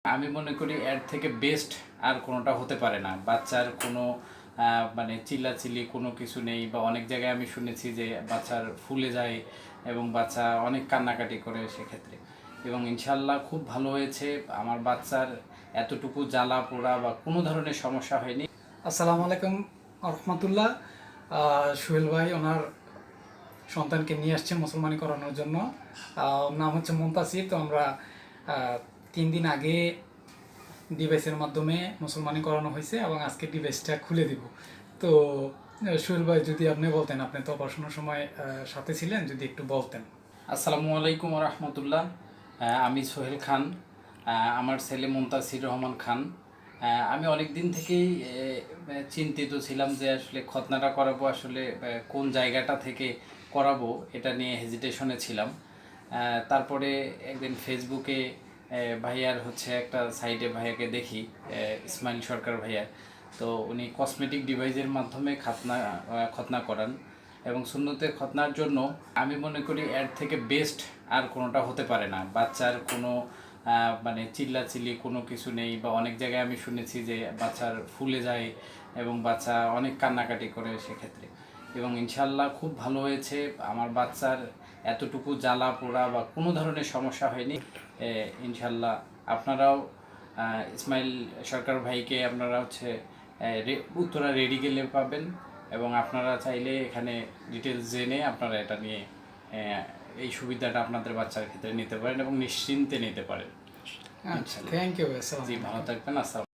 আমি মনে করি এর থেকে বেস্ট আর কোনোটা হতে পারে না। বাচ্চার কোনো মানে চিল্লাচিল্লি কোনো কিছু নেই, বা অনেক জায়গায় আমি শুনেছি যে বাচ্চার ফুলে যায় এবং বাচ্চা অনেক কান্নাকাটি করে সেক্ষেত্রে। এবং ইনশাল্লাহ খুব ভালো হয়েছে। আমার বাচ্চার এতটুকু জ্বালা পোড়া বা কোনো ধরনের সমস্যা হয়নি। আসসালামু আলাইকুম রহমতুল্লাহ। সোহেল ভাই ওনার সন্তানকে নিয়ে আসছেন মুসলমানি করানোর জন্য। ওর নাম হচ্ছে মুনতাসির। তো আমরা 3 দিন আগে ডিভাইসের মাধ্যমে মুসলমানি করানো হয়েছে এবং আজকে ডিভাইসটা খুলে দিব। তো সোহেল ভাই, যদি আপনি বলতেন, আপনি তো অপারেশনের সময় সাথে ছিলেন, যদি একটু বলতেন। আসসালামু আলাইকুম রহমতুল্লাহ। আমি সোহেল খান, আমার ছেলে মুনতাসির রহমান খান। আমি অনেক দিন থেকেই চিন্তিত ছিলাম যে আসলে খতনাটা করাবো, আসলে কোন জায়গাটা থেকে করাবো এটা নিয়ে হেজিটেশনে ছিলাম। তারপরে একদিন ফেসবুকে ভাইয়ার হচ্ছে একটা সাইটে ভাইয়াকে দেখি, ইসমাইল সরকার ভাইয়া। তো উনি কসমেটিক ডিভাইসের মাধ্যমে খতনা করান এবং সুন্নতে খতনার জন্য আমি মনে করি এর থেকে বেস্ট আর কোনোটা হতে পারে না। বাচ্চার কোনো মানে চিল্লাচিল্লি কোনো কিছু নেই, বা অনেক জায়গায় আমি শুনেছি যে বাচ্চার ফুলে যায় এবং বাচ্চা অনেক কান্নাকাটি করে সেক্ষেত্রে। এবং ইনশাল্লাহ খুব ভালো হয়েছে। আমার বাচ্চার এতটুকু জ্বালা পোড়া বা কোনো ধরনের সমস্যা হয়নি। ইনশাল্লাহ আপনারাও ইসমাইল সরকার ভাইকে আপনারা হচ্ছে উত্তরা রেডি গেলে পাবেন, এবং আপনারা চাইলে এখানে ডিটেলস জেনে আপনারা এটা নিয়ে এই সুবিধাটা আপনাদের বাচ্চার ক্ষেত্রে নিতে পারেন এবং নিশ্চিন্তে নিতে পারেন। আচ্ছা, থ্যাংক ইউ। জি, ভালো থাকবেন। আসসালাম।